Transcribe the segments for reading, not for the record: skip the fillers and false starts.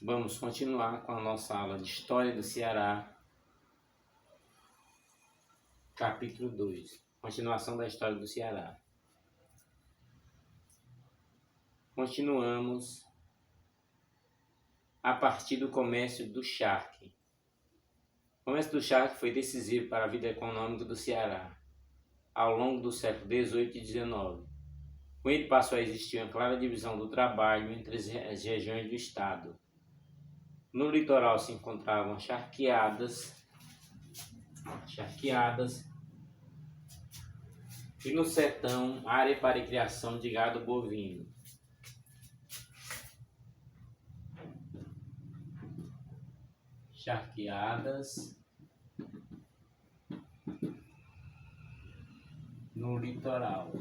Vamos continuar com a nossa aula de História do Ceará, capítulo 2, continuação da História do Ceará. Continuamos a partir do comércio do charque. O comércio do charque foi decisivo para a vida econômica do Ceará ao longo do século XVIII e XIX. Com ele passou a existir uma clara divisão do trabalho entre as regiões do estado. No litoral se encontravam charqueadas e no sertão área para a criação de gado bovino. Charqueadas no litoral.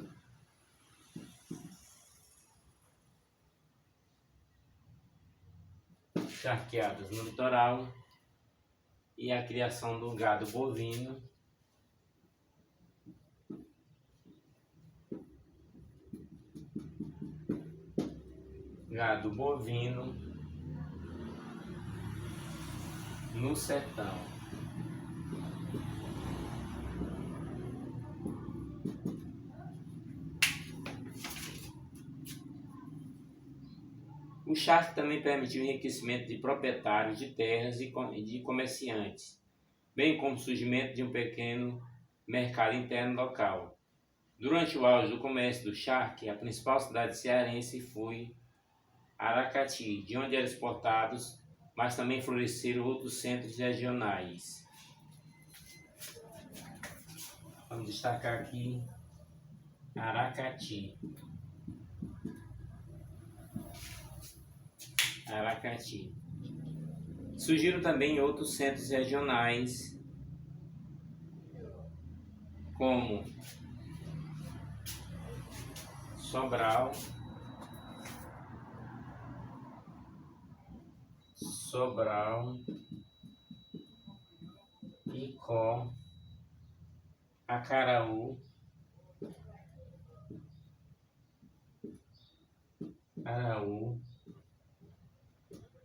Charqueadas no litoral e a criação do gado bovino. Gado bovino no sertão. O charque também permitiu o enriquecimento de proprietários de terras e de comerciantes, bem como o surgimento de um pequeno mercado interno local. Durante o auge do comércio do charque, a principal cidade cearense foi Aracati, de onde eram exportados, mas também floresceram outros centros regionais. Vamos destacar aqui Aracati. Surgiram também outros centros regionais, como Sobral, Icó, Acaraú,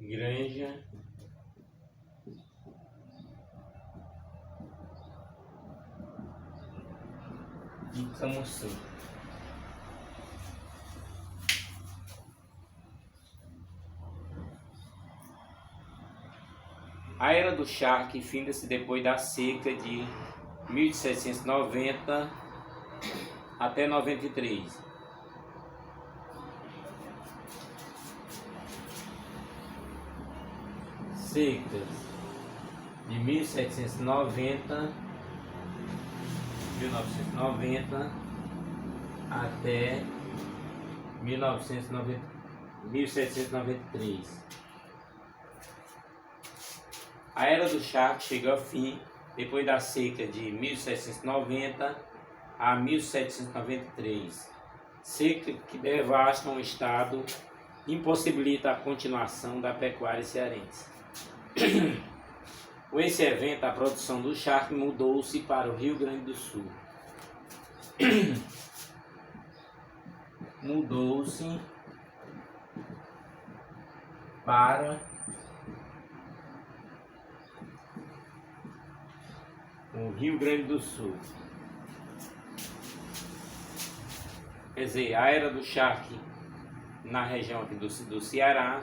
Granja, e Camusim. A Era do Charque finda-se depois da seca de 1790 até 93. Secas de 1990 até 1793. A Era do Charque chegou ao fim depois da seca de 1790 a 1793, seca que devasta um estado e impossibilita a continuação da pecuária cearense. Com esse evento, a produção do charque mudou-se para o Rio Grande do Sul. Mudou-se para o Rio Grande do Sul. Quer dizer, a Era do Charque na região aqui do Ceará,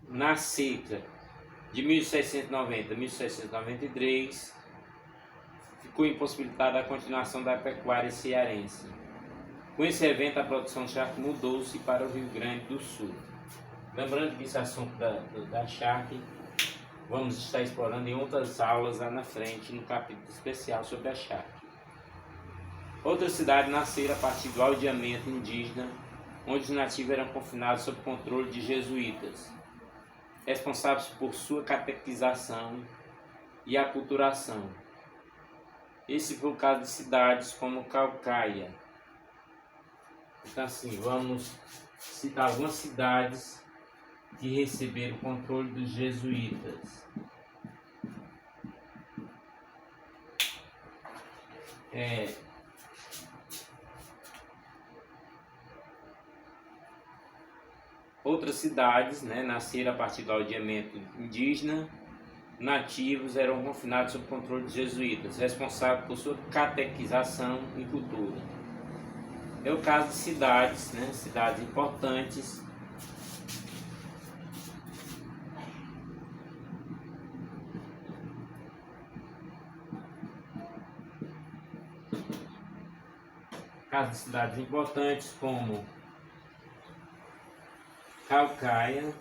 na seca de 1790 a 1793, ficou impossibilitada a continuação da pecuária cearense. Com esse evento, a produção de charque mudou-se para o Rio Grande do Sul. Lembrando que esse assunto da charque vamos estar explorando em outras aulas lá na frente, no capítulo especial sobre a charque. Outras cidades nasceram a partir do aldeamento indígena, onde os nativos eram confinados sob controle de jesuítas, responsáveis por sua catequização e aculturação. Esse foi o caso de cidades como Caucaia. Então, assim, vamos citar algumas cidades que receberam o controle dos jesuítas. Outras cidades, né, nasceram a partir do aldeamento indígena. Nativos eram confinados sob controle de jesuítas, responsáveis por sua catequização e cultura. É o caso de cidades, né, cidades importantes. Caso de cidades importantes como Caucaia,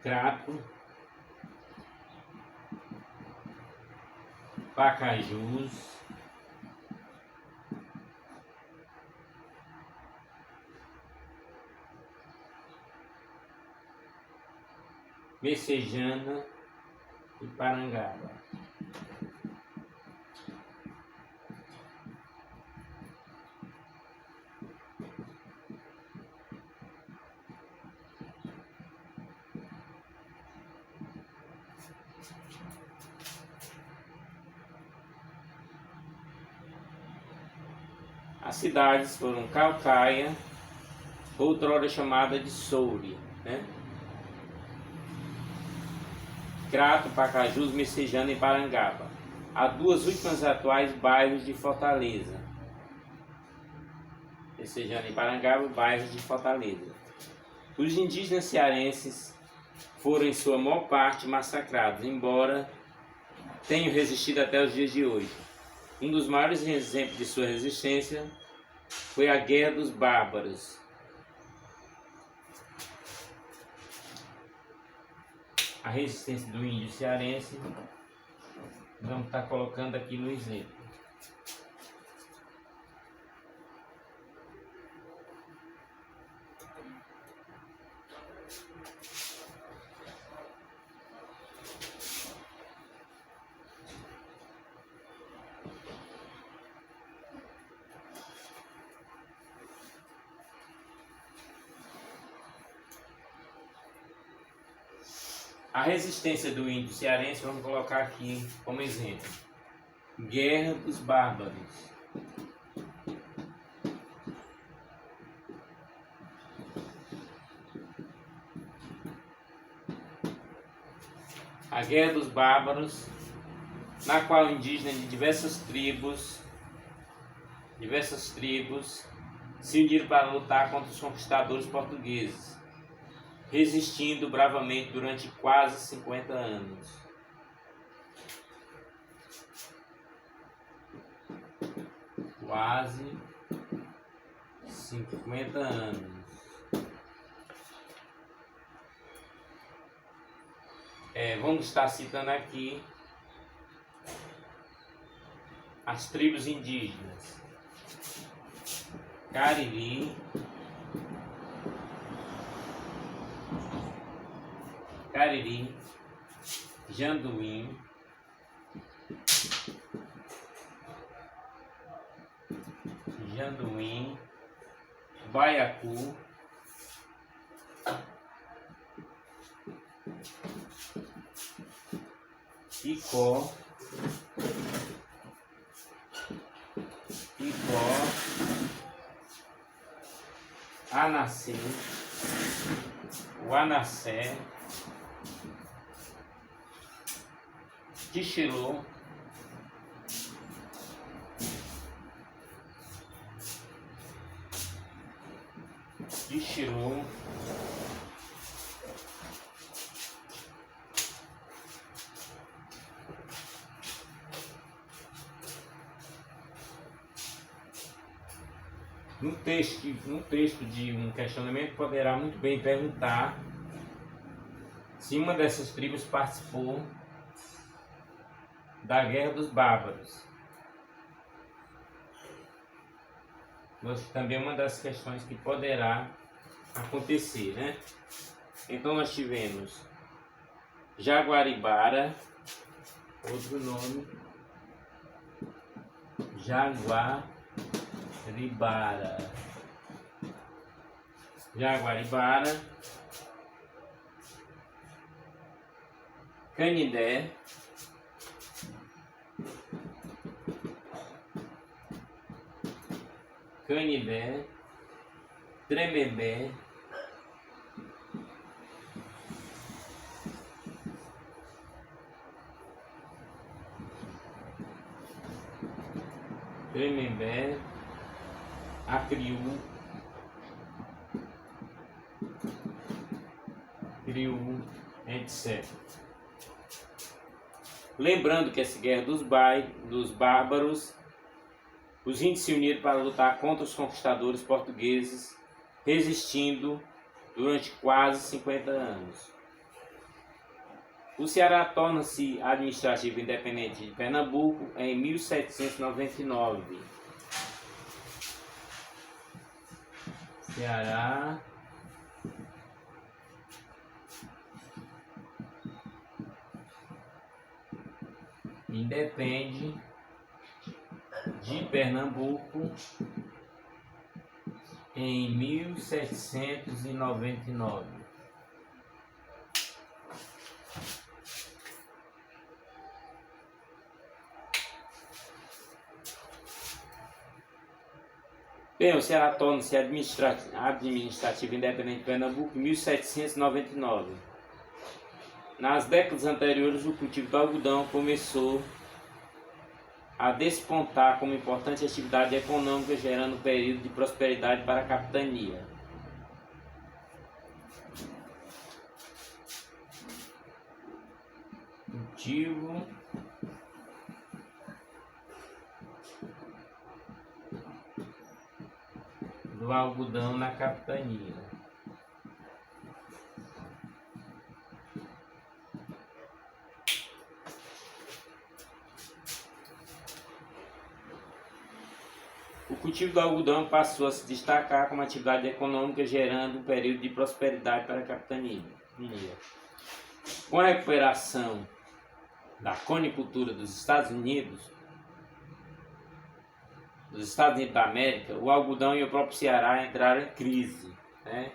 Crato, Pacajus, Messejana e Parangaba. As cidades foram Caucaia, outrora chamada de Soure, né? Crato, Pacajus, Messejana e Parangaba. As duas últimas atuais bairros de Fortaleza. Messejana e Parangaba, bairros de Fortaleza. Os indígenas cearenses foram em sua maior parte massacrados, embora tenham resistido até os dias de hoje. Um dos maiores exemplos de sua resistência foi a Guerra dos Bárbaros. A resistência do índio cearense, vamos estar colocando aqui no exemplo. A resistência do índio cearense, vamos colocar aqui como exemplo. Guerra dos Bárbaros. A Guerra dos Bárbaros, na qual indígenas de diversas tribos se uniram para lutar contra os conquistadores portugueses, resistindo bravamente durante quase 50 anos. Quase 50 anos. Vamos estar citando aqui as tribos indígenas: Cariri, Janduim, Baiacu, Icó, Anacê, Uanassé, Quixelô, no texto de um questionamento poderá muito bem perguntar se uma dessas tribos participou da Guerra dos Bárbaros. Também é uma das questões que poderá acontecer, né? Então nós tivemos Jaguaribara, outro nome, Jaguaribara, Canindé, Canindé, Tremembé, Tremembé, Acriú, Criú, etc. Lembrando que essa guerra dos bárbaros, os índios se uniram para lutar contra os conquistadores portugueses, resistindo durante quase 50 anos. O Ceará torna-se administrativo independente de Pernambuco em 1799. Ceará independe de Pernambuco em 1799. Bem, o Ceará torna-se administrativo independente de Pernambuco em 1799. Nas décadas anteriores, o cultivo do algodão começou a despontar como importante atividade econômica, gerando um período de prosperidade para a capitania. Cultivo do algodão na capitania. O cultivo do algodão passou a se destacar como atividade econômica, gerando um período de prosperidade para a capitania. Com a recuperação da conicultura dos Estados Unidos da América, o algodão e o próprio Ceará entraram em crise, né?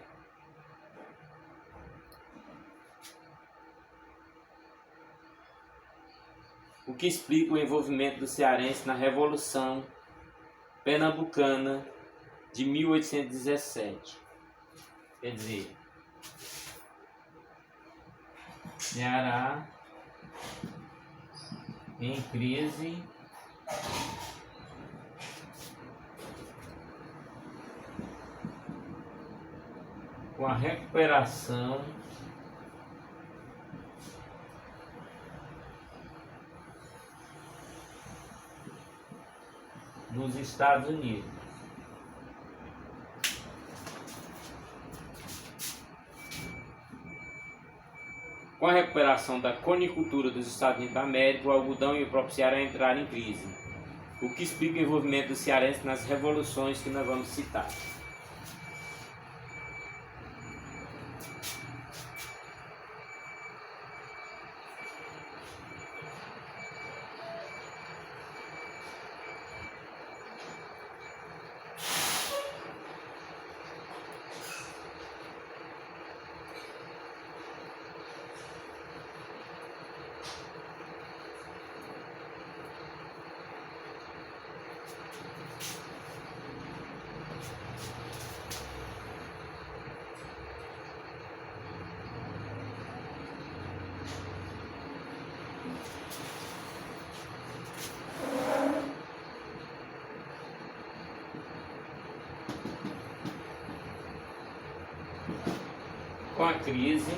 O que explica o envolvimento do cearense na Revolução Pernambucana de 1817. Quer dizer, Ceará em crise com a recuperação dos Estados Unidos. Com a recuperação da conicultura dos Estados Unidos da América, o algodão e o próprio Ceará entraram em crise, o que explica o envolvimento do cearense nas revoluções que nós vamos citar. Com a crise,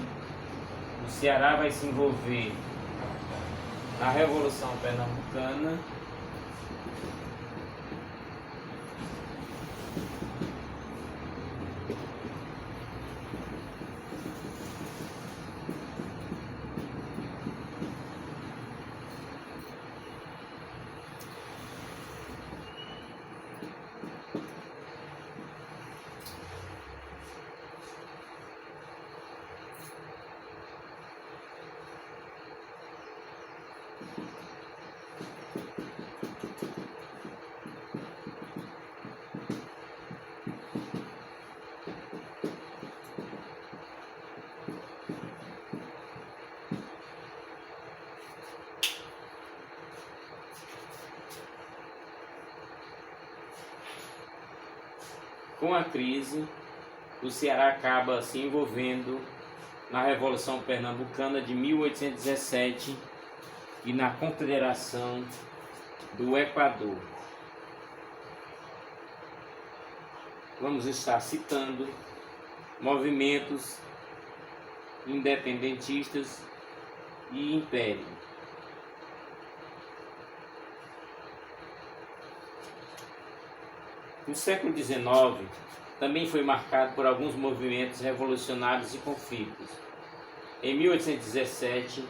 o Ceará vai se envolver na Revolução Pernambucana, Com a crise, o Ceará acaba se envolvendo na Revolução Pernambucana de 1817 e na Confederação do Equador. Vamos estar citando movimentos independentistas e império. O século XIX também foi marcado por alguns movimentos revolucionários e conflitos. Em 1817,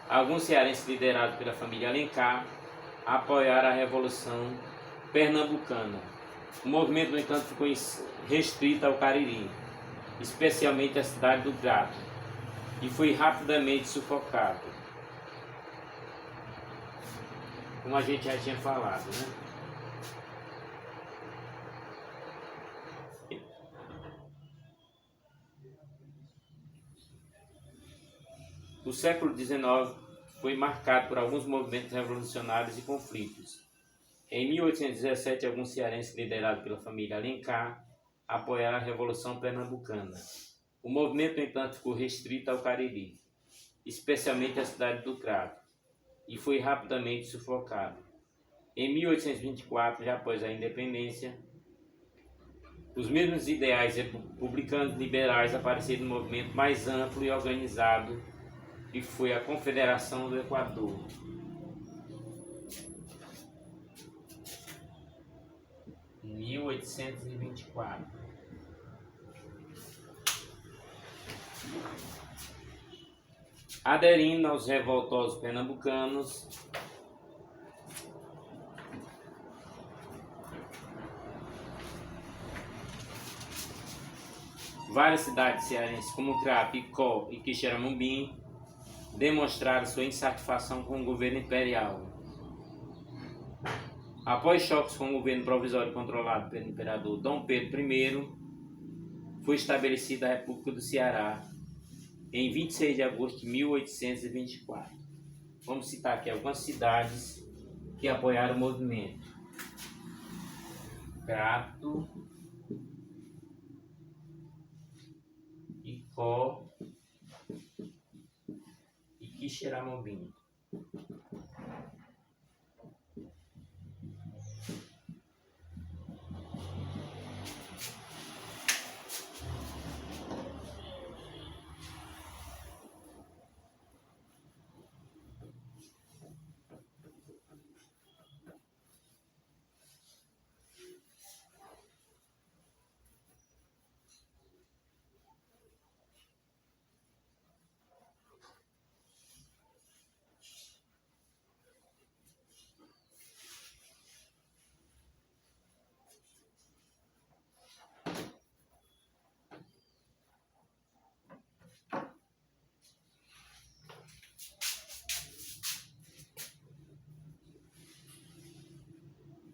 alguns cearenses liderados pela família Alencar apoiaram a Revolução Pernambucana. O movimento, no entanto, ficou restrito ao Cariri, especialmente à cidade do Crato, e foi rapidamente sufocado. Como a gente já tinha falado, né? O século XIX foi marcado por alguns movimentos revolucionários e conflitos. Em 1817, alguns cearenses liderados pela família Alencar apoiaram a Revolução Pernambucana. O movimento, no entanto, ficou restrito ao Cariri, especialmente à cidade do Crato, e foi rapidamente sufocado. Em 1824, já após a independência, os mesmos ideais republicanos liberais apareceram no movimento mais amplo e organizado, que foi a Confederação do Equador. Em 1824. Aderindo aos revoltosos pernambucanos, várias cidades cearenses como Crato, Icó e Quixeramobim demonstraram sua insatisfação com o governo imperial. Após choques com o governo provisório controlado pelo imperador Dom Pedro I, foi estabelecida a República do Ceará em 26 de agosto de 1824. Vamos citar aqui algumas cidades que apoiaram o movimento: Crato, Icó e Quixeramobim.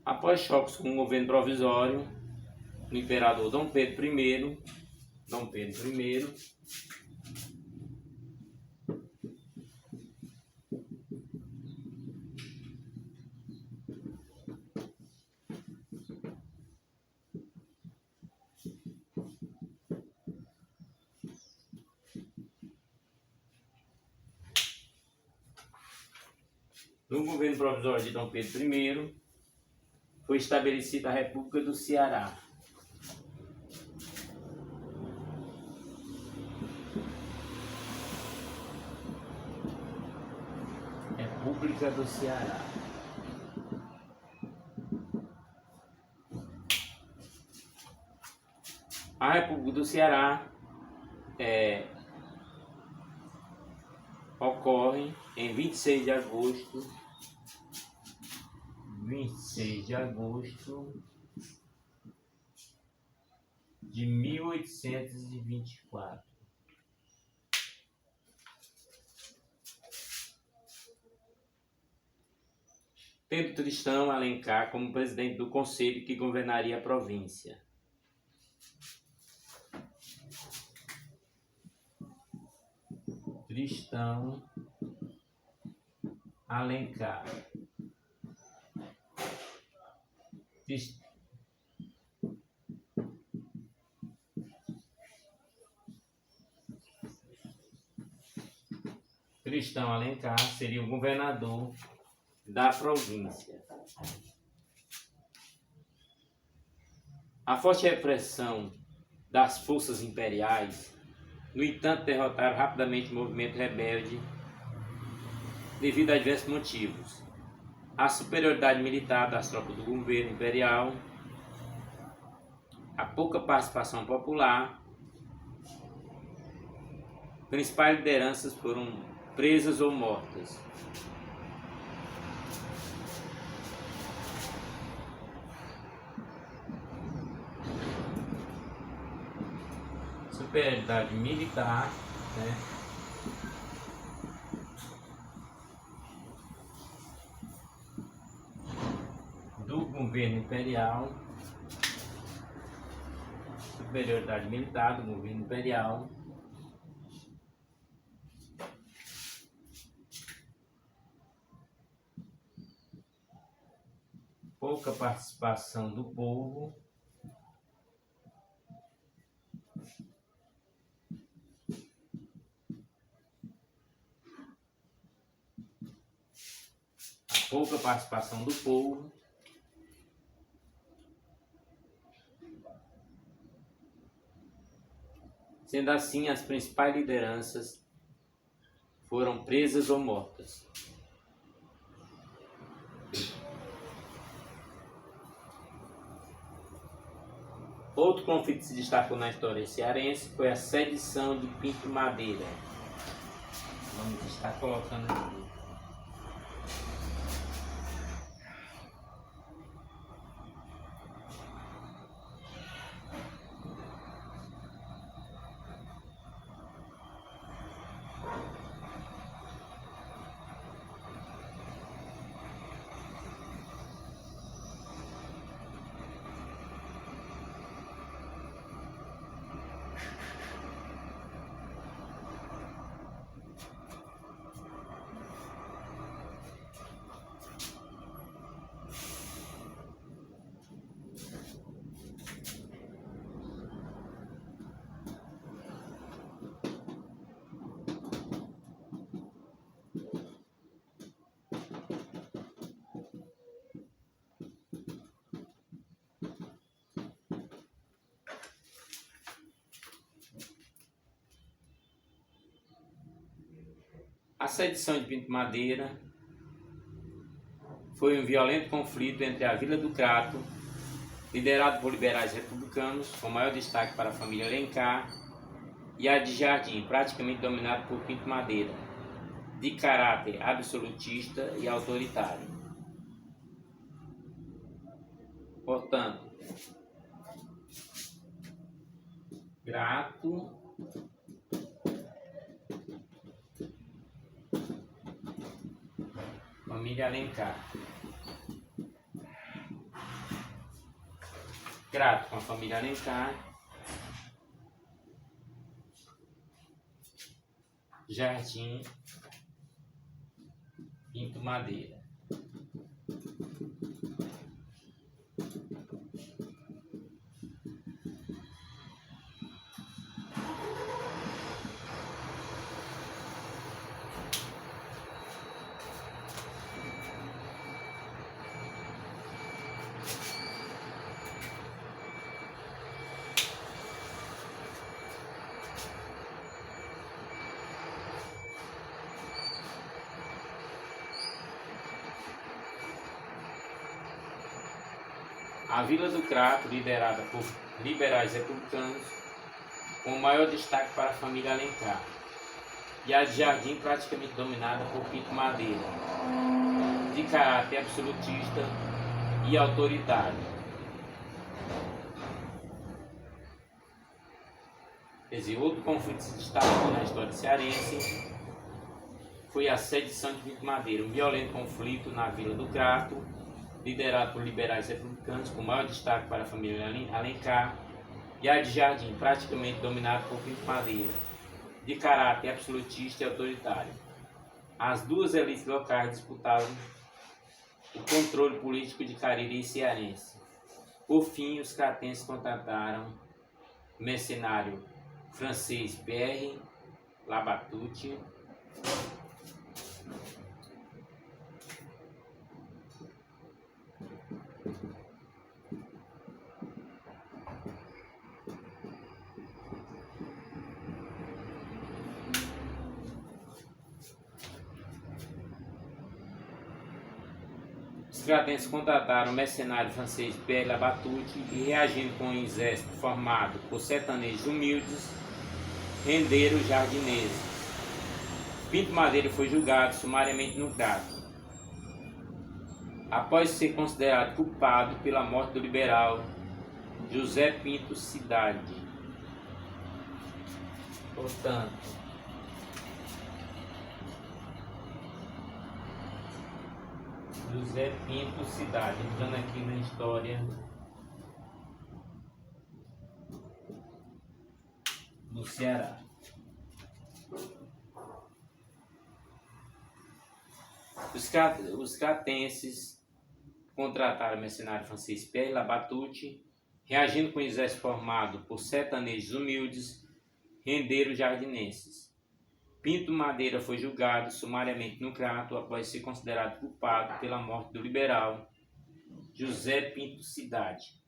Após choques com o governo provisório, o imperador Dom Pedro I, no governo provisório de Dom Pedro I, foi estabelecida a República do Ceará. República do Ceará. A República do Ceará ocorre em 26 de agosto de 1824. Tendo Tristão Alencar como presidente do conselho que governaria a província. Tristão Alencar. Tristão Alencar seria o governador da província. A forte repressão das forças imperiais, no entanto, derrotaram rapidamente o movimento rebelde devido a diversos motivos. A superioridade militar das tropas do governo imperial, a pouca participação popular, principais lideranças foram presas ou mortas. Superioridade militar, né? Do governo imperial, superioridade militar do governo imperial, pouca participação do povo, sendo assim, as principais lideranças foram presas ou mortas. Outro conflito que se destacou na história cearense foi a sedição de Pinto Madeira. Vamos estar colocando aqui. A sedição de Pinto Madeira foi um violento conflito entre a Vila do Crato, liderado por liberais republicanos, com maior destaque para a família Alencar, e a de Jardim, praticamente dominada por Pinto Madeira, de caráter absolutista e autoritário. Portanto, Crato, família Alencar. Crato com a família Alencar. Jardim, Pinto Madeira. A Vila do Crato, liderada por liberais republicanos, com maior destaque para a família Alencar, e a de Jardim, praticamente dominada por Pinto Madeira, de caráter absolutista e autoritário. Quer dizer, outro conflito que se destacou na história cearense foi a sedição de Pinto Madeira, um violento conflito na Vila do Crato, liderado por liberais republicanos, com maior destaque para a família Alencar, e a de Jardim, praticamente dominada por Pinto Madeira, de caráter absolutista e autoritário. As duas elites locais disputavam o controle político de Cariri e cearense. Por fim, os cratenses contrataram o mercenário francês Pierre Labatut cratenses contrataram o mercenário francês Pierre Labatut e, reagindo com um exército formado por sertanejos humildes, renderam os jardineses. Pinto Madeira foi julgado sumariamente no Crato, após ser considerado culpado pela morte do liberal José Pinto Cidade. Portanto, José Pinto Cidade, entrando aqui na história do Ceará. Os cratenses contrataram o mercenário francês Pierre Labatut, reagindo com o exército formado por sertanejos humildes, renderam os jardinenses. Pinto Madeira foi julgado sumariamente no Crato após ser considerado culpado pela morte do liberal José Pinto Cidade.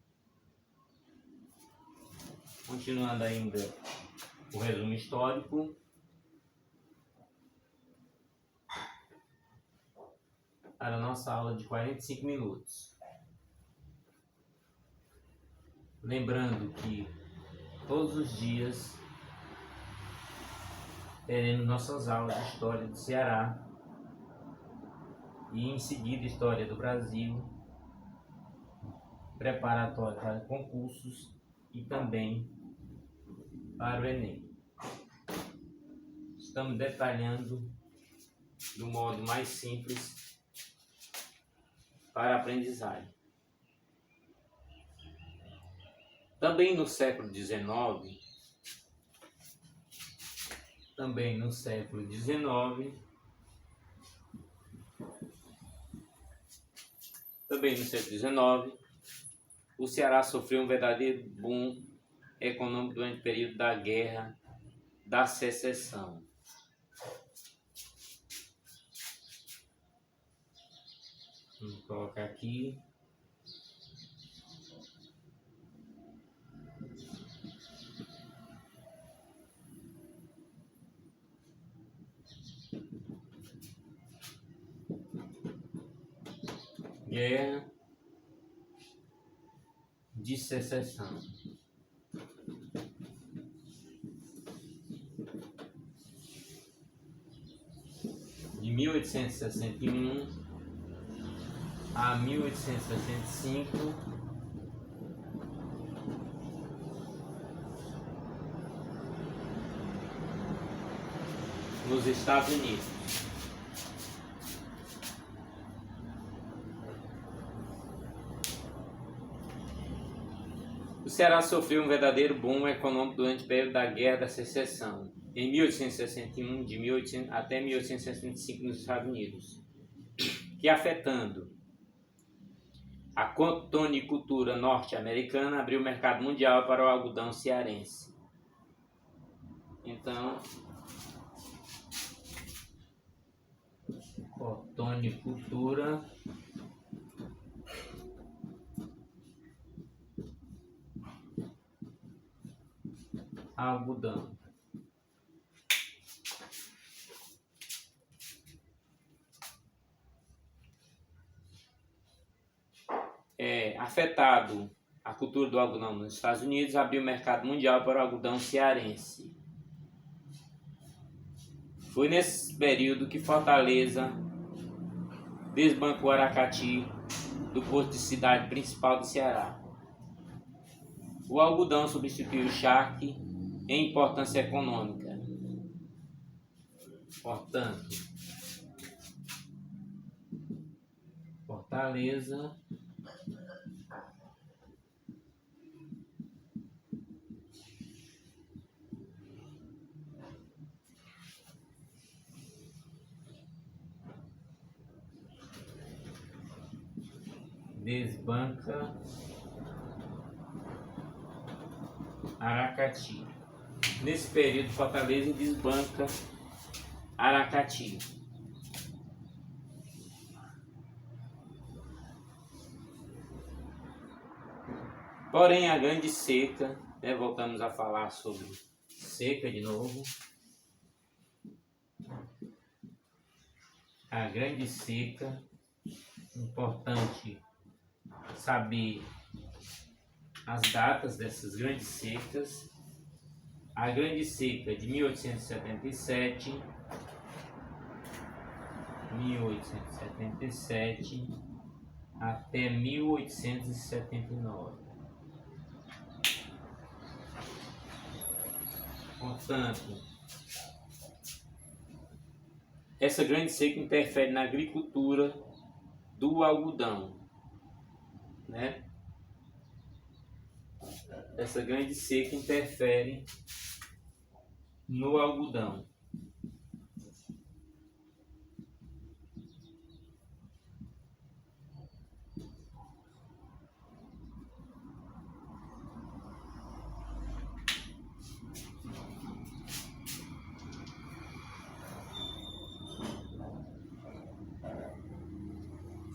Continuando ainda o resumo histórico. Para a nossa aula de 45 minutos. Lembrando que todos os dias teremos nossas aulas de História do Ceará e em seguida História do Brasil, preparatório para concursos e também para o Enem. Estamos detalhando do modo mais simples para a aprendizagem. Também no século XIX, o Ceará sofreu um verdadeiro boom econômico durante o período da Guerra da Secessão. Vamos colocar aqui. Guerra de Secessão. De 1861 a 1865, nos Estados Unidos. O Ceará sofreu um verdadeiro boom econômico durante o período da Guerra da Secessão, em 1861 até 1865 nos Estados Unidos, que, afetando a cotonicultura norte-americana, abriu o mercado mundial para o algodão cearense. Então, cotonicultura algodão. Afetado a cultura do algodão nos Estados Unidos, abriu o mercado mundial para o algodão cearense. Foi nesse período que Fortaleza desbancou Aracati do porto de cidade principal do Ceará. O algodão substituiu o charque em importância econômica. Portanto, Fortaleza desbanca Aracati. Nesse período, Fortaleza desbanca Aracati. Porém, a grande seca, voltamos a falar sobre seca de novo. A grande seca importante saber as datas dessas grandes secas. A grande seca de 1877 até 1879. Portanto, essa grande seca interfere na agricultura do algodão, né? Essa grande seca interfere no algodão.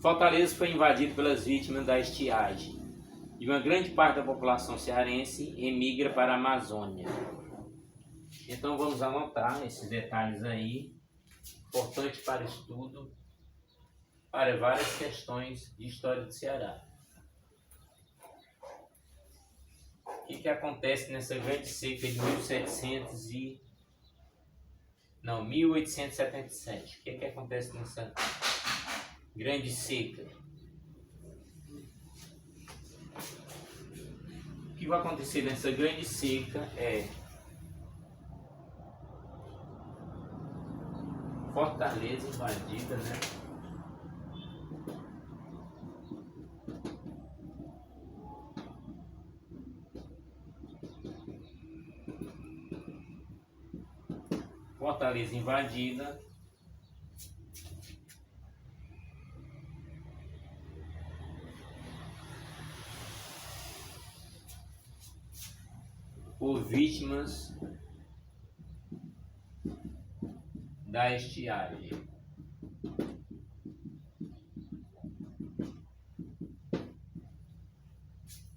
Fortaleza foi invadido pelas vítimas da estiagem e uma grande parte da população cearense emigra para a Amazônia. Então vamos anotar esses detalhes aí, importante para estudo, para várias questões de história do Ceará. O que acontece nessa grande seca de 1877? O que acontece nessa grande seca? O que vai acontecer nessa grande seca é Fortaleza invadida, né? Fortaleza invadida por vítimas da estiagem.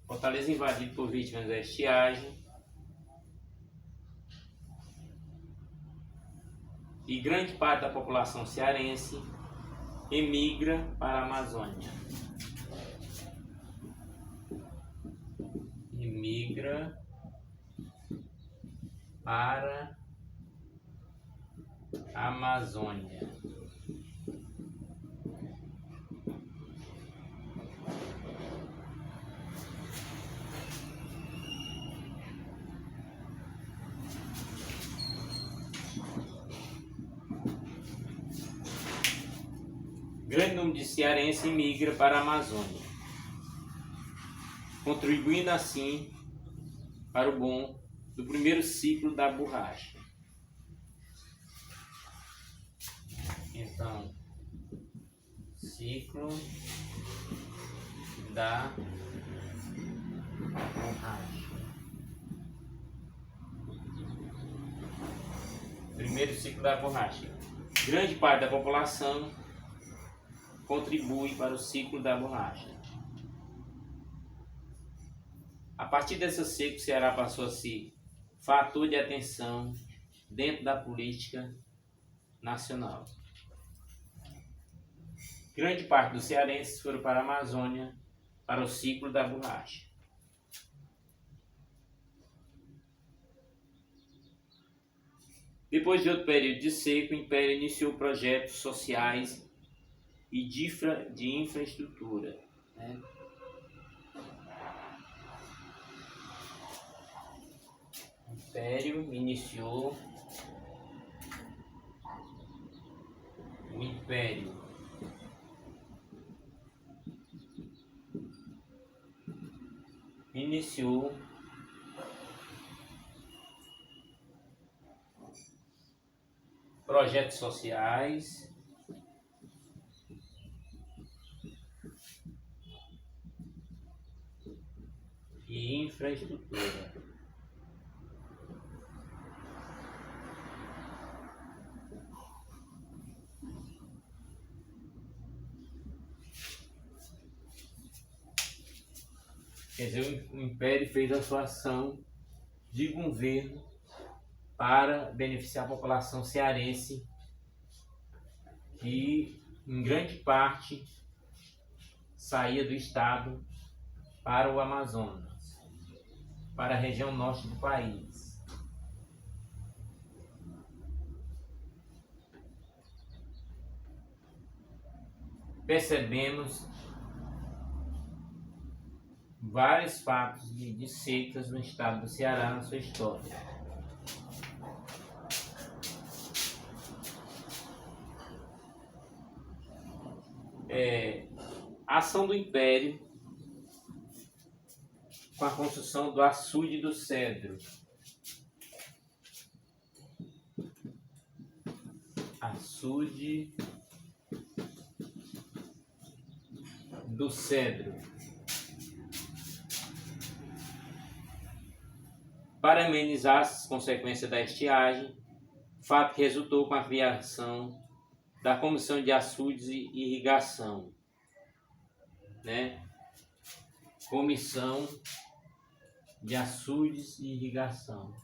Fortaleza invadido por vítimas da estiagem e grande parte da população cearense emigra para a Amazônia. Emigra para a Amazônia. Grande número de cearenses migra para a Amazônia, contribuindo assim para o boom do primeiro ciclo da borracha. Então, ciclo da borracha. Primeiro ciclo da borracha. Grande parte da população contribui para o ciclo da borracha. A partir dessa seca, o Ceará passou a ser fator de atenção dentro da política nacional. Grande parte dos cearenses foram para a Amazônia para o ciclo da borracha. Depois de outro período de seca, o Império iniciou projetos sociais e de infraestrutura, né? O Império iniciou projetos sociais e infraestrutura. Quer dizer, o Império fez a sua ação de governo para beneficiar a população cearense, que em grande parte saía do estado para o Amazonas, para a região norte do país. Percebemos vários fatos de secas no estado do Ceará na sua história. A ação do Império com a construção do açude do Cedro. Açude do Cedro. Para amenizar as consequências da estiagem, fato que resultou com a criação da Comissão de Açudes e Irrigação, né? Comissão de Açudes e Irrigação.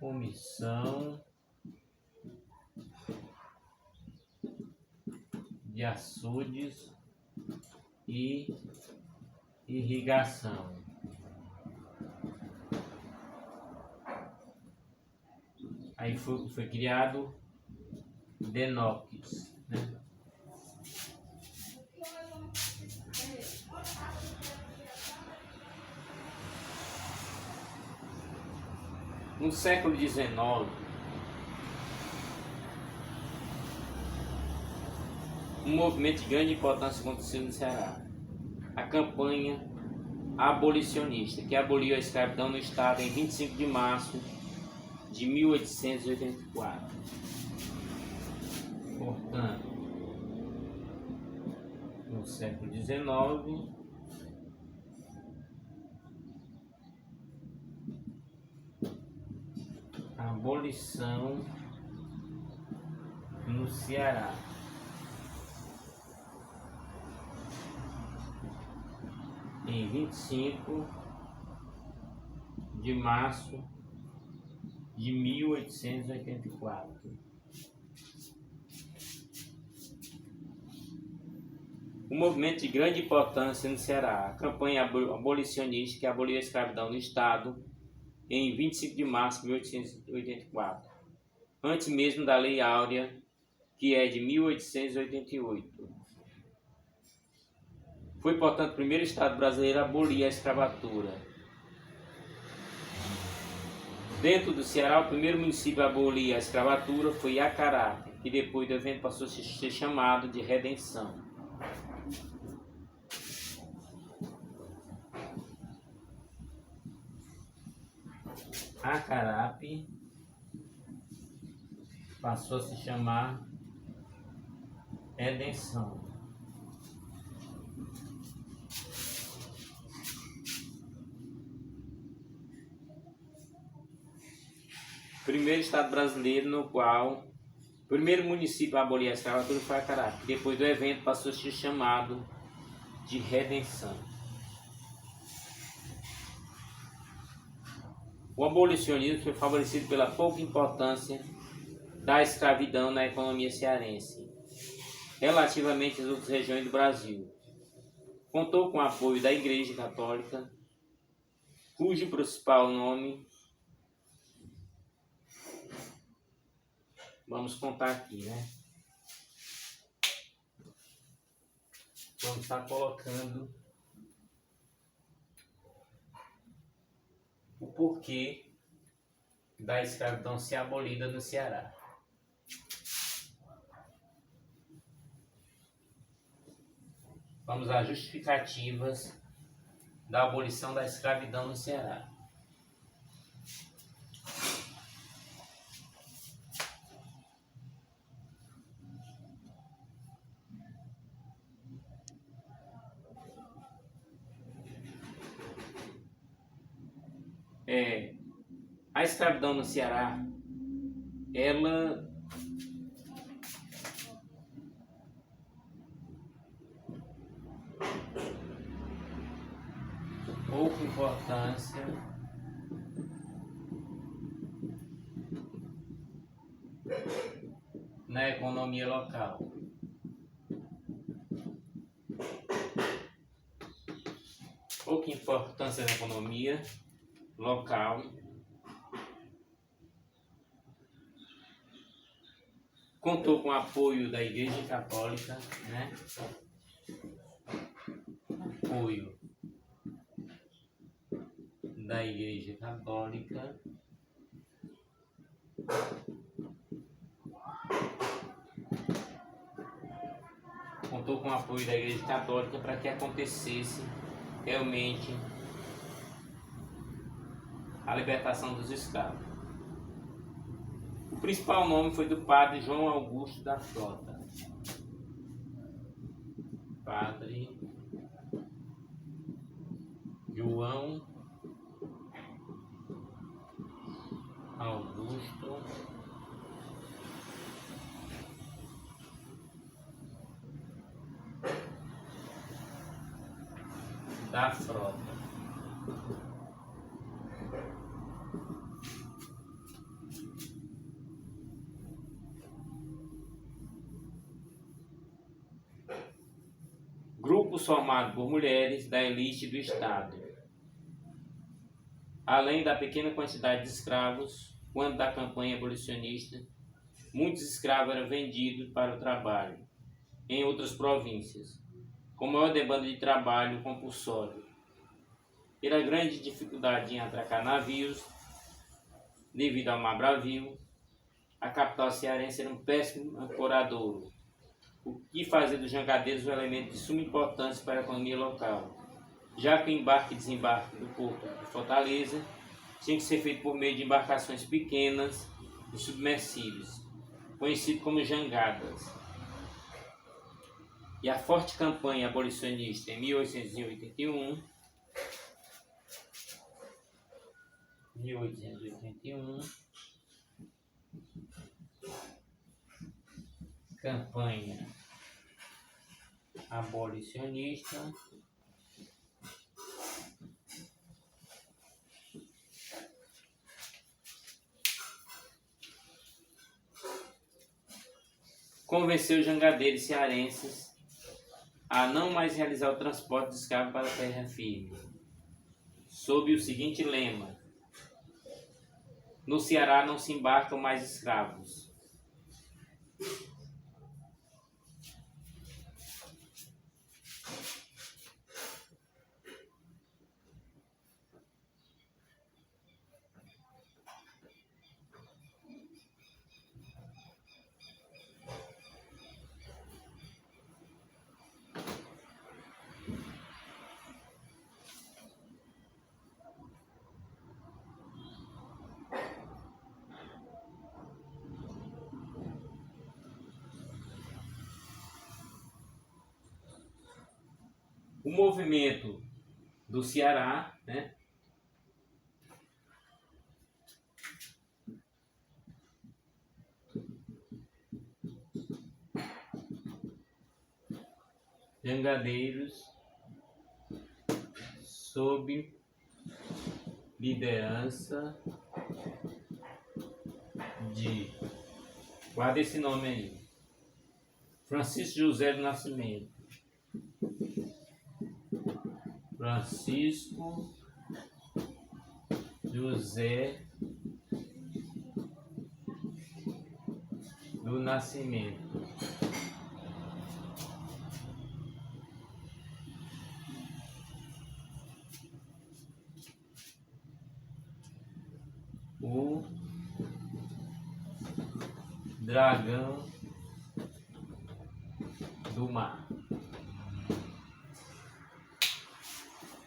Comissão de Açudes e Irrigação. Aí foi criado DENOX, né? No século XIX, um movimento de grande importância aconteceu no Ceará. A campanha abolicionista, que aboliu a escravidão no estado em 25 de março de 1884. Portanto, no século XIX, a abolição no Ceará. Em 25 de março de 1884. Um movimento de grande importância no Ceará, a campanha abolicionista que aboliu a escravidão no estado em 25 de março de 1884, antes mesmo da Lei Áurea, que é de 1888. Foi, portanto, o primeiro estado brasileiro a abolir a escravatura. Dentro do Ceará, o primeiro município a abolir a escravatura foi Acarape, que depois do evento passou a ser chamado de Redenção. Acarape passou a se chamar Redenção. Primeiro estado brasileiro no qual o primeiro município a abolir a escravatura foi Acarape. Depois do evento passou a ser chamado de Redenção. O abolicionismo foi favorecido pela pouca importância da escravidão na economia cearense, relativamente às outras regiões do Brasil. Contou com o apoio da Igreja Católica, cujo principal nome, vamos contar aqui, né? Vamos estar colocando o porquê da escravidão ser abolida no Ceará. Vamos às justificativas da abolição da escravidão no Ceará. A escravidão no Ceará, ela pouca importância na economia local. pouca importância na economia local. Contou com o apoio da Igreja Católica, né? Apoio da Igreja Católica. Contou com o apoio da Igreja Católica para que acontecesse realmente a libertação dos escravos. O principal nome foi do padre João Augusto da Frota. Padre João Augusto da Frota. Grupos formados por mulheres da elite do Estado. Além da pequena quantidade de escravos, quando da campanha abolicionista, muitos escravos eram vendidos para o trabalho em outras províncias, com maior demanda de trabalho compulsório. Pela grande dificuldade em atracar navios, devido ao mar bravio, a capital cearense era um péssimo ancoradouro, o que fazia dos jangadeiros um elemento de suma importância para a economia local, já que o embarque e desembarque do porto de Fortaleza tinha que ser feito por meio de embarcações pequenas e submersíveis, conhecido como jangadas. E a forte campanha abolicionista em 1881 campanha abolicionista convenceu os jangadeiros cearenses a não mais realizar o transporte de escravos para a terra firme, sob o seguinte lema: no Ceará não se embarcam mais escravos. O movimento do Ceará, né, jangadeiros sob liderança de, guarda esse nome aí, Francisco José do Nascimento. Francisco José do Nascimento. O Dragão do Mar.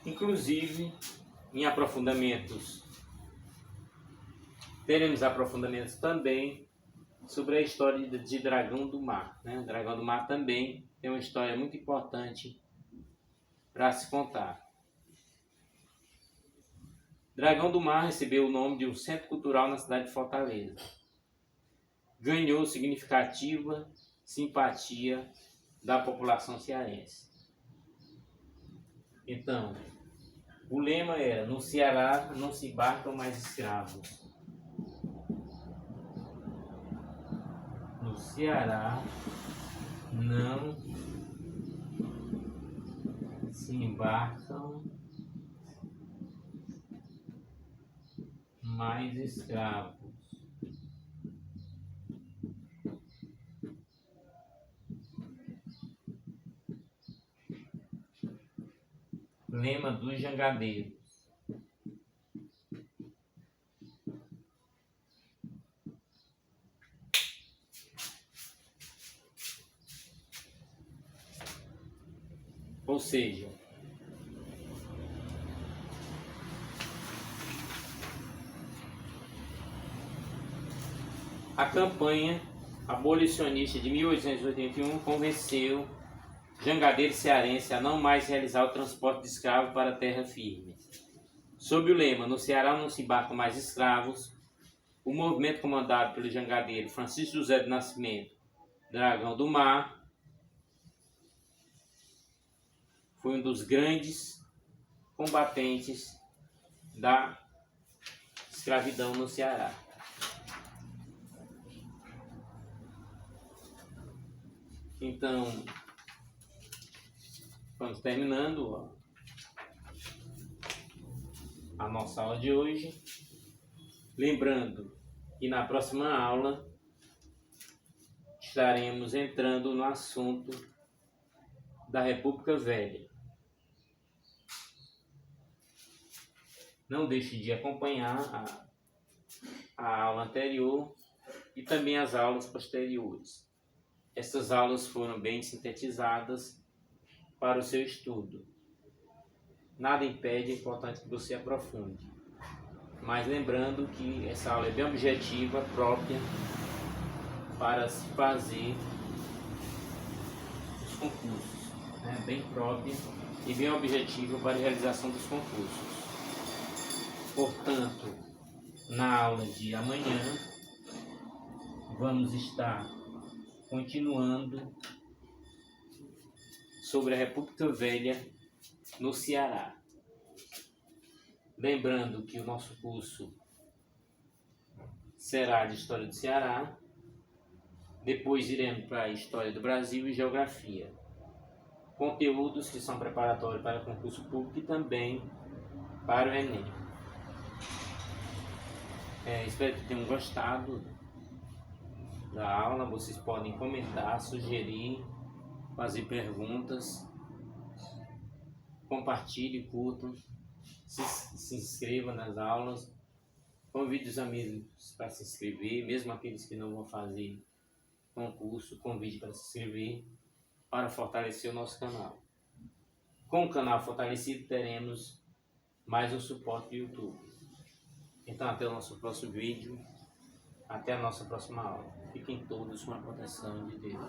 Inclusive, em aprofundamentos, teremos aprofundamentos também sobre a história de Dragão do Mar, né? O Dragão do Mar também tem uma história muito importante para se contar. Dragão do Mar recebeu o nome de um centro cultural na cidade de Fortaleza. Ganhou significativa simpatia da população cearense. Então, o lema era: no Ceará não se embarcam mais escravos. No Ceará não se embarcam mais escravos. Lema dos jangadeiros. Ou seja, a campanha abolicionista de 1881 convenceu jangadeiros cearenses a não mais realizar o transporte de escravos para a terra firme. Sob o lema "No Ceará não se embarcam mais escravos", o movimento comandado pelo jangadeiro Francisco José do Nascimento, Dragão do Mar, foi um dos grandes combatentes da escravidão no Ceará. Então, vamos terminando a nossa aula de hoje. Lembrando que na próxima aula estaremos entrando no assunto da República Velha. Não deixe de acompanhar a aula anterior e também as aulas posteriores. Essas aulas foram bem sintetizadas para o seu estudo. Nada impede, é importante que você aprofunde. Mas lembrando que essa aula é bem objetiva, própria, para se fazer os concursos. Bem própria e bem objetiva para a realização dos concursos. Portanto, na aula de amanhã, vamos estar continuando sobre a República Velha no Ceará. Lembrando que o nosso curso será de História do Ceará, depois iremos para a História do Brasil e Geografia. Conteúdos que são preparatórios para concurso público e também para o Enem. Espero que tenham gostado da aula. Vocês podem comentar, sugerir, fazer perguntas, compartilhe, curtam, se inscreva nas aulas, convide os amigos para se inscrever, mesmo aqueles que não vão fazer concurso, convide para se inscrever, para fortalecer o nosso canal. Com o canal fortalecido, teremos mais um suporte do YouTube. Então, até o nosso próximo vídeo, até a nossa próxima aula. Fiquem todos com a proteção de Deus.